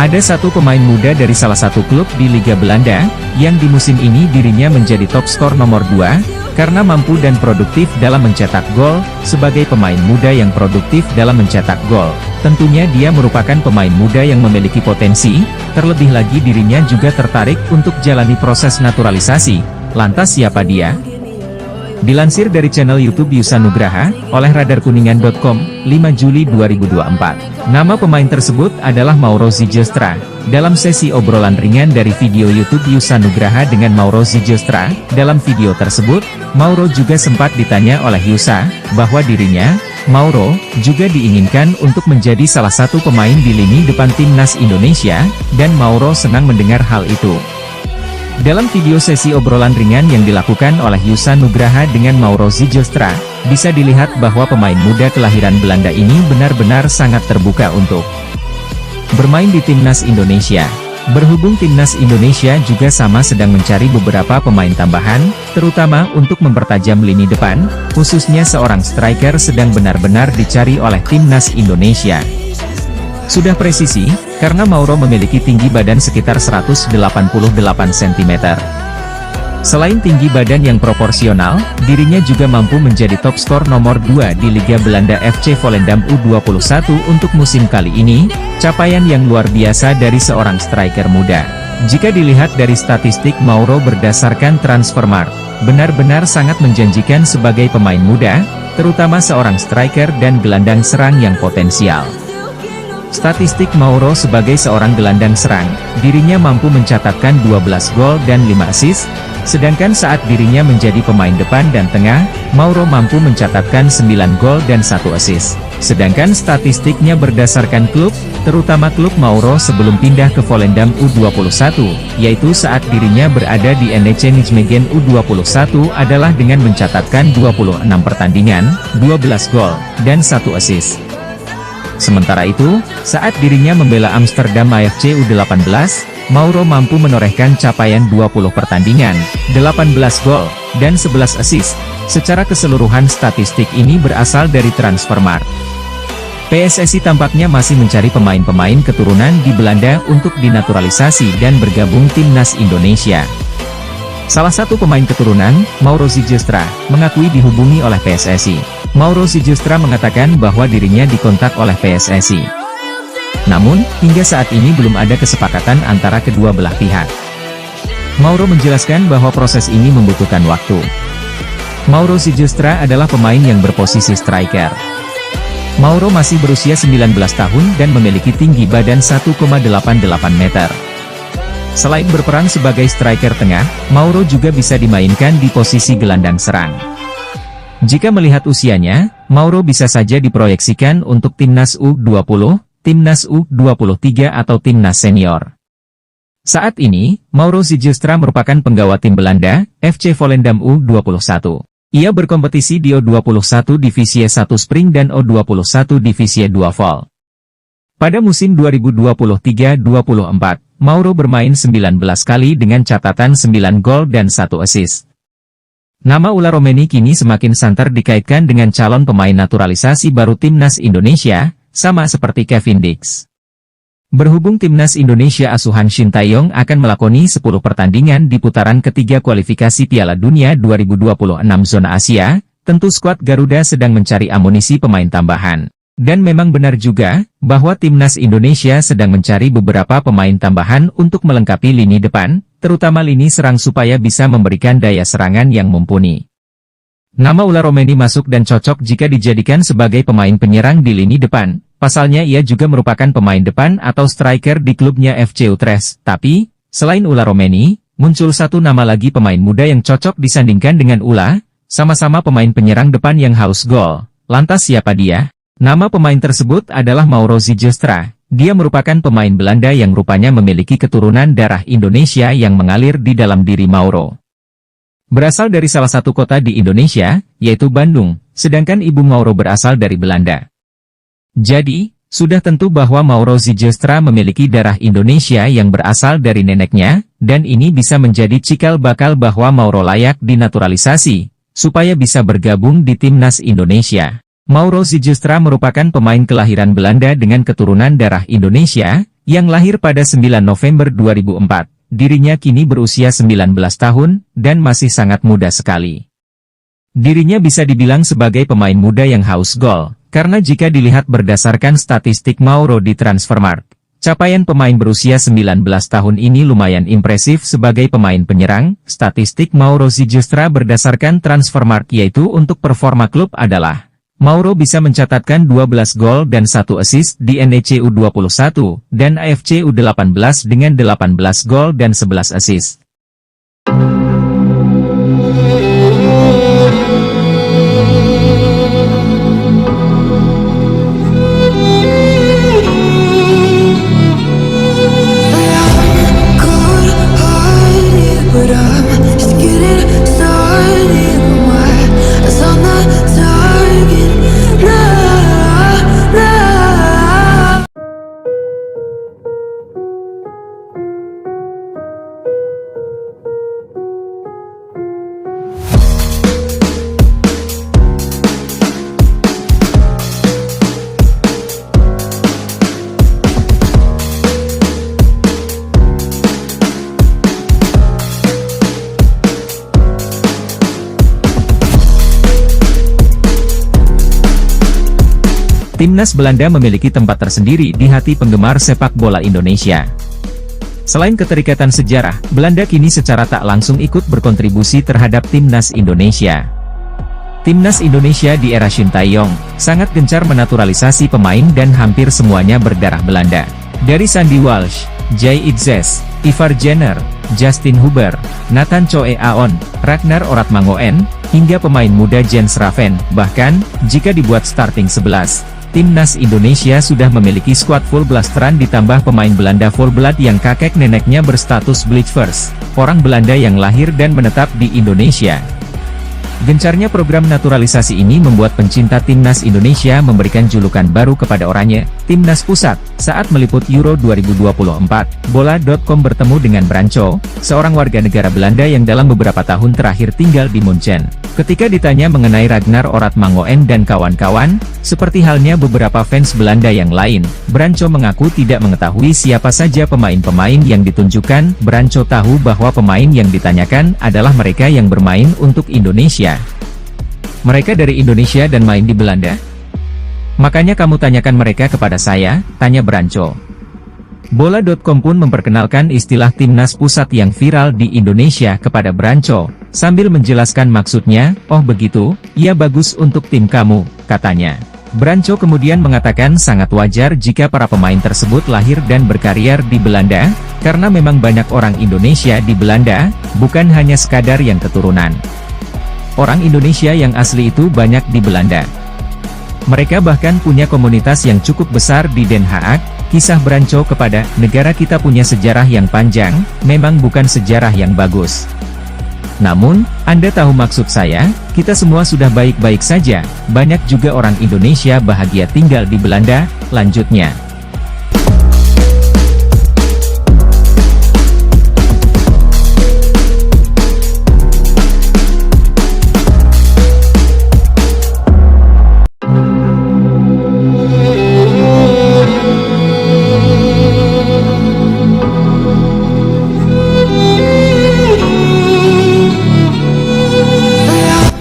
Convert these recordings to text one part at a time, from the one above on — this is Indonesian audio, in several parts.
Ada satu pemain muda dari salah satu klub di Liga Belanda, yang di musim ini dirinya menjadi top skor nomor 2, karena mampu dan produktif dalam mencetak gol. Sebagai pemain muda yang produktif dalam mencetak gol, tentunya dia merupakan pemain muda yang memiliki potensi, terlebih lagi dirinya juga tertarik untuk jalani proses naturalisasi. Lantas siapa dia? Dilansir dari channel YouTube Yusa Nugraha, oleh radarkuningan.com, 5 Juli 2024. Nama pemain tersebut adalah Mauro Zylstra. Dalam sesi obrolan ringan dari video YouTube Yusa Nugraha dengan Mauro Zylstra, dalam video tersebut, Mauro juga sempat ditanya oleh Yusa, bahwa dirinya, Mauro, juga diinginkan untuk menjadi salah satu pemain di lini depan timnas Indonesia, dan Mauro senang mendengar hal itu. Dalam video sesi obrolan ringan yang dilakukan oleh Yusa Nugraha dengan Mauro Zylstra, bisa dilihat bahwa pemain muda kelahiran Belanda ini benar-benar sangat terbuka untuk bermain di timnas Indonesia. Berhubung timnas Indonesia juga sama sedang mencari beberapa pemain tambahan, terutama untuk mempertajam lini depan, khususnya seorang striker sedang benar-benar dicari oleh timnas Indonesia. Sudah presisi, karena Mauro memiliki tinggi badan sekitar 188 cm. Selain tinggi badan yang proporsional, dirinya juga mampu menjadi top skor nomor 2 di Liga Belanda FC Volendam U21 untuk musim kali ini, capaian yang luar biasa dari seorang striker muda. Jika dilihat dari statistik Mauro berdasarkan Transfermarkt, benar-benar sangat menjanjikan sebagai pemain muda, terutama seorang striker dan gelandang serang yang potensial. Statistik Mauro sebagai seorang gelandang serang, dirinya mampu mencatatkan 12 gol dan 5 assist, sedangkan saat dirinya menjadi pemain depan dan tengah, Mauro mampu mencatatkan 9 gol dan 1 assist. Sedangkan statistiknya berdasarkan klub, terutama klub Mauro sebelum pindah ke Volendam U21, yaitu saat dirinya berada di NEC Nijmegen U21 adalah dengan mencatatkan 26 pertandingan, 12 gol, dan 1 assist. Sementara itu, saat dirinya membela Amsterdam AFC U18, Mauro mampu menorehkan capaian 20 pertandingan, 18 gol, dan 11 assist. Secara keseluruhan statistik ini berasal dari Transfermarkt. PSSI tampaknya masih mencari pemain-pemain keturunan di Belanda untuk dinaturalisasi dan bergabung timnas Indonesia. Salah satu pemain keturunan, Mauro Zylstra, mengakui dihubungi oleh PSSI. Mauro Zylstra mengatakan bahwa dirinya dikontak oleh PSSI. Namun, hingga saat ini belum ada kesepakatan antara kedua belah pihak. Mauro menjelaskan bahwa proses ini membutuhkan waktu. Mauro Zylstra adalah pemain yang berposisi striker. Mauro masih berusia 19 tahun dan memiliki tinggi badan 1,88 meter. Selain berperan sebagai striker tengah, Mauro juga bisa dimainkan di posisi gelandang serang. Jika melihat usianya, Mauro bisa saja diproyeksikan untuk timnas U20, timnas U23 atau timnas senior. Saat ini, Mauro Zylstra merupakan penggawa tim Belanda, FC Volendam U21. Ia berkompetisi di U21 Divisi 1 Spring dan U21 Divisi 2 Fall. Pada musim 2023-24, Mauro bermain 19 kali dengan catatan 9 gol dan 1 assist. Nama Ula Romeni kini semakin santer dikaitkan dengan calon pemain naturalisasi baru timnas Indonesia, sama seperti Kevin Dix. Berhubung timnas Indonesia asuhan Shin Tae-yong akan melakoni 10 pertandingan di putaran ketiga kualifikasi Piala Dunia 2026 zona Asia, tentu skuad Garuda sedang mencari amunisi pemain tambahan. Dan memang benar juga, bahwa timnas Indonesia sedang mencari beberapa pemain tambahan untuk melengkapi lini depan, terutama lini serang supaya bisa memberikan daya serangan yang mumpuni. Nama Ula Romeni masuk dan cocok jika dijadikan sebagai pemain penyerang di lini depan, pasalnya ia juga merupakan pemain depan atau striker di klubnya FC Utrecht. Tapi, selain Ula Romeni, muncul satu nama lagi pemain muda yang cocok disandingkan dengan Ula, sama-sama pemain penyerang depan yang haus gol. Lantas siapa dia? Nama pemain tersebut adalah Mauro Zylstra. Dia merupakan pemain Belanda yang rupanya memiliki keturunan darah Indonesia yang mengalir di dalam diri Mauro. Berasal dari salah satu kota di Indonesia, yaitu Bandung, sedangkan ibu Mauro berasal dari Belanda. Jadi, sudah tentu bahwa Mauro Zylstra memiliki darah Indonesia yang berasal dari neneknya, dan ini bisa menjadi cikal bakal bahwa Mauro layak dinaturalisasi, supaya bisa bergabung di timnas Indonesia. Mauro Zylstra merupakan pemain kelahiran Belanda dengan keturunan darah Indonesia, yang lahir pada 9 November 2004. Dirinya kini berusia 19 tahun, dan masih sangat muda sekali. Dirinya bisa dibilang sebagai pemain muda yang haus gol, karena jika dilihat berdasarkan statistik Mauro di Transfermarkt, capaian pemain berusia 19 tahun ini lumayan impresif sebagai pemain penyerang. Statistik Mauro Ziegestra berdasarkan Transfermarkt yaitu untuk performa klub adalah Mauro bisa mencatatkan 12 gol dan 1 assist di NEC U21 dan AFC U18 dengan 18 gol dan 11 assist. Timnas Belanda memiliki tempat tersendiri di hati penggemar sepak bola Indonesia. Selain keterikatan sejarah, Belanda kini secara tak langsung ikut berkontribusi terhadap Timnas Indonesia. Timnas Indonesia di era Shin Tae-yong sangat gencar menaturalisasi pemain dan hampir semuanya berdarah Belanda. Dari Sandy Walsh, Jay Itzes, Ivar Jenner, Justin Huber, Nathan Choe Aon, Ragnar Oratmangoen, hingga pemain muda Jens Raven. Bahkan, jika dibuat starting 11, Timnas Indonesia sudah memiliki skuad full blasteran ditambah pemain Belanda full blood yang kakek neneknya berstatus Bleachers, orang Belanda yang lahir dan menetap di Indonesia. Gencarnya program naturalisasi ini membuat pencinta Timnas Indonesia memberikan julukan baru kepada orangnya, Timnas Pusat. Saat meliput Euro 2024, Bola.com bertemu dengan Branco, seorang warga negara Belanda yang dalam beberapa tahun terakhir tinggal di Munchen. Ketika ditanya mengenai Ragnar Oratmangoen dan kawan-kawan, seperti halnya beberapa fans Belanda yang lain, Branco mengaku tidak mengetahui siapa saja pemain-pemain yang ditunjukkan. Branco tahu bahwa pemain yang ditanyakan adalah mereka yang bermain untuk Indonesia. Mereka dari Indonesia dan main di Belanda? Makanya kamu tanyakan mereka kepada saya, tanya Branco. Bola.com pun memperkenalkan istilah Timnas Pusat yang viral di Indonesia kepada Branco, sambil menjelaskan maksudnya. Oh begitu, ya bagus untuk tim kamu, katanya. Branco kemudian mengatakan sangat wajar jika para pemain tersebut lahir dan berkarier di Belanda, karena memang banyak orang Indonesia di Belanda, bukan hanya sekadar yang keturunan. Orang Indonesia yang asli itu banyak di Belanda. Mereka bahkan punya komunitas yang cukup besar di Den Haag. Kisah Branco kepada negara kita punya sejarah yang panjang, memang bukan sejarah yang bagus. Namun, Anda tahu maksud saya, kita semua sudah baik-baik saja, banyak juga orang Indonesia bahagia tinggal di Belanda, lanjutnya.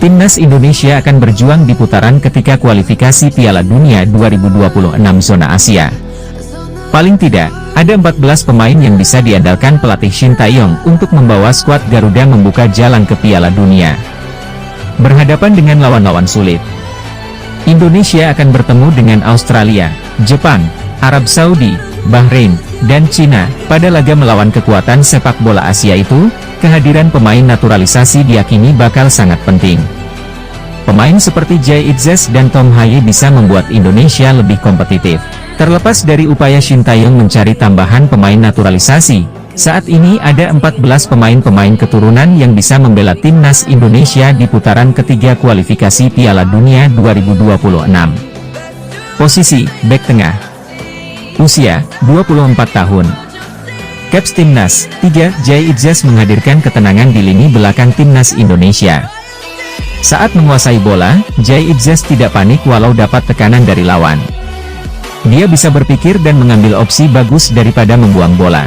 Timnas Indonesia akan berjuang di putaran ketiga kualifikasi Piala Dunia 2026 zona Asia. Paling tidak, ada 14 pemain yang bisa diandalkan pelatih Shin Tae-yong untuk membawa skuad Garuda membuka jalan ke Piala Dunia. Berhadapan dengan lawan-lawan sulit, Indonesia akan bertemu dengan Australia, Jepang, Arab Saudi, Bahrain, dan Cina. Pada laga melawan kekuatan sepak bola Asia itu, kehadiran pemain naturalisasi diyakini bakal sangat penting. Pemain seperti Jay Itzes dan Tom Haye bisa membuat Indonesia lebih kompetitif. Terlepas dari upaya Shin Tae-yong mencari tambahan pemain naturalisasi, saat ini ada 14 pemain-pemain keturunan yang bisa membela Timnas Indonesia di putaran ketiga kualifikasi Piala Dunia 2026. Posisi, bek tengah. Usia, 24 tahun. Caps Timnas, 3, Jay Itzes menghadirkan ketenangan di lini belakang Timnas Indonesia. Saat menguasai bola, Jay Itzes tidak panik walau dapat tekanan dari lawan. Dia bisa berpikir dan mengambil opsi bagus daripada membuang bola.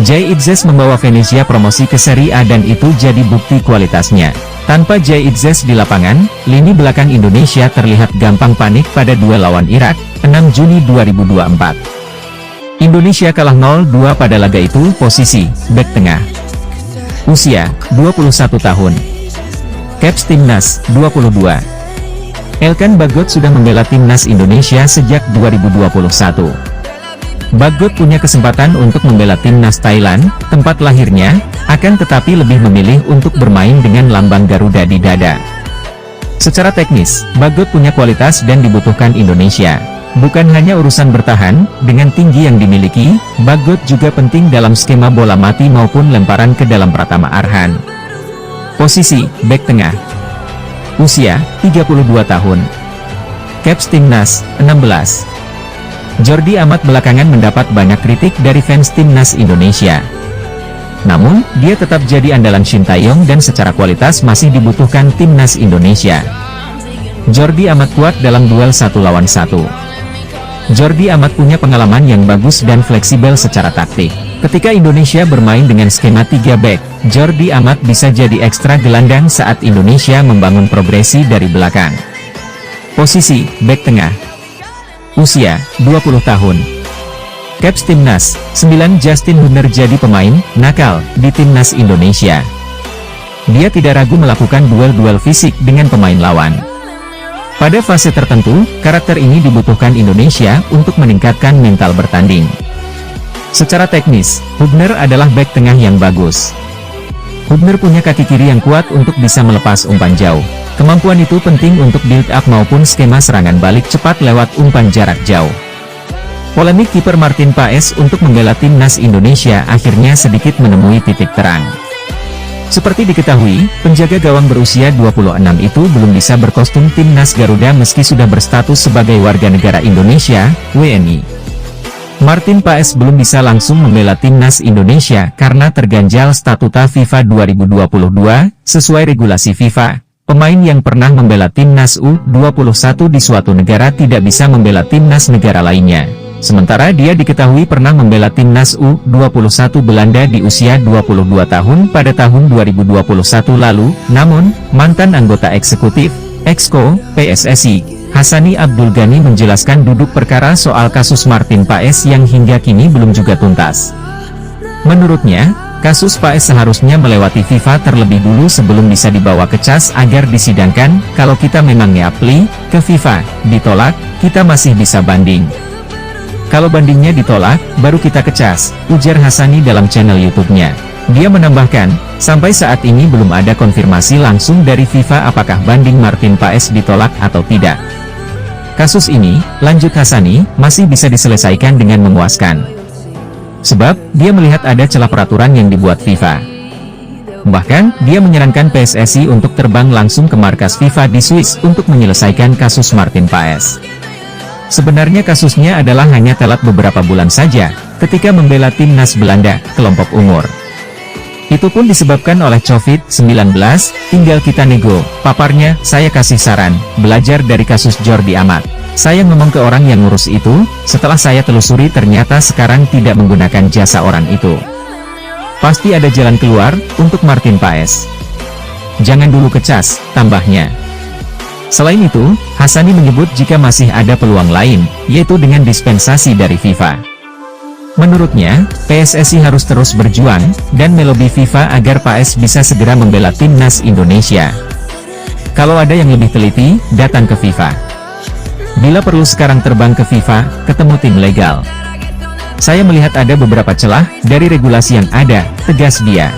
Jay Itzes membawa Venezia promosi ke Serie A dan itu jadi bukti kualitasnya. Tanpa Jay Itzes di lapangan, lini belakang Indonesia terlihat gampang panik pada duel lawan Irak, 6 Juni 2024. Indonesia kalah 0-2 pada laga itu. Posisi bek tengah. Usia 21 tahun. Caps Timnas 22. Elkan Bagot sudah membela Timnas Indonesia sejak 2021. Bagot punya kesempatan untuk membela Timnas Thailand, tempat lahirnya, akan tetapi lebih memilih untuk bermain dengan lambang Garuda di dada. Secara teknis, Bagot punya kualitas dan dibutuhkan Indonesia. Bukan hanya urusan bertahan, dengan tinggi yang dimiliki, Bagot juga penting dalam skema bola mati maupun lemparan ke dalam Pratama Arhan. Posisi bek tengah. Usia 32 tahun. Caps Timnas 16. Jordi Amat belakangan mendapat banyak kritik dari fans Timnas Indonesia. Namun, dia tetap jadi andalan Shin Tae-yong dan secara kualitas masih dibutuhkan Timnas Indonesia. Jordi Amat kuat dalam duel 1 lawan 1. Jordi Amat punya pengalaman yang bagus dan fleksibel secara taktik. Ketika Indonesia bermain dengan skema 3 back, Jordi Amat bisa jadi ekstra gelandang saat Indonesia membangun progresi dari belakang. Posisi bek tengah. Usia 20 tahun. Caps Timnas 9. Justin Hubner jadi pemain nakal di Timnas Indonesia. Dia tidak ragu melakukan duel-duel fisik dengan pemain lawan. Pada fase tertentu, karakter ini dibutuhkan Indonesia untuk meningkatkan mental bertanding. Secara teknis, Hubner adalah bek tengah yang bagus. Hubner punya kaki kiri yang kuat untuk bisa melepas umpan jauh. Kemampuan itu penting untuk build up maupun skema serangan balik cepat lewat umpan jarak jauh. Polemik kiper Martin Paes untuk membela Timnas Indonesia akhirnya sedikit menemui titik terang. Seperti diketahui, penjaga gawang berusia 26 itu belum bisa berkostum Timnas Garuda meski sudah berstatus sebagai warga negara Indonesia, WNI. Martin Paes belum bisa langsung membela Timnas Indonesia karena terganjal statuta FIFA 2022, sesuai regulasi FIFA. Pemain yang pernah membela Timnas U21 di suatu negara tidak bisa membela Timnas negara lainnya. Sementara dia diketahui pernah membela Timnas U21 Belanda di usia 22 tahun pada tahun 2021 lalu, namun, mantan anggota eksekutif, Exco, PSSI, Hassani Abdul Ghani menjelaskan duduk perkara soal kasus Martin Paes yang hingga kini belum juga tuntas. Menurutnya, kasus Paes seharusnya melewati FIFA terlebih dulu sebelum bisa dibawa ke CAS agar disidangkan. Kalau kita memang nge-apply ke FIFA, ditolak, kita masih bisa banding. Kalau bandingnya ditolak, baru kita ke CAS, ujar Hassani dalam channel YouTube-nya. Dia menambahkan, sampai saat ini belum ada konfirmasi langsung dari FIFA apakah banding Martin Paes ditolak atau tidak. Kasus ini, lanjut Hassani, masih bisa diselesaikan dengan memuaskan. Sebab, dia melihat ada celah peraturan yang dibuat FIFA. Bahkan, dia menyarankan PSSI untuk terbang langsung ke markas FIFA di Swiss untuk menyelesaikan kasus Martin Paes. Sebenarnya kasusnya adalah hanya telat beberapa bulan saja, ketika membela Timnas Belanda, kelompok umur. Itu pun disebabkan oleh COVID-19, tinggal kita nego, paparnya, saya kasih saran, belajar dari kasus Jordi Amat. Saya ngomong ke orang yang ngurus itu, setelah saya telusuri ternyata sekarang tidak menggunakan jasa orang itu. Pasti ada jalan keluar, untuk Martin Paes. Jangan dulu ke CAS, tambahnya. Selain itu, Hassani menyebut jika masih ada peluang lain, yaitu dengan dispensasi dari FIFA. Menurutnya, PSSI harus terus berjuang, dan melobi FIFA agar Paes bisa segera membela Timnas Indonesia. Kalau ada yang lebih teliti, datang ke FIFA. Bila perlu sekarang terbang ke FIFA, ketemu tim legal. Saya melihat ada beberapa celah dari regulasi yang ada, tegas dia.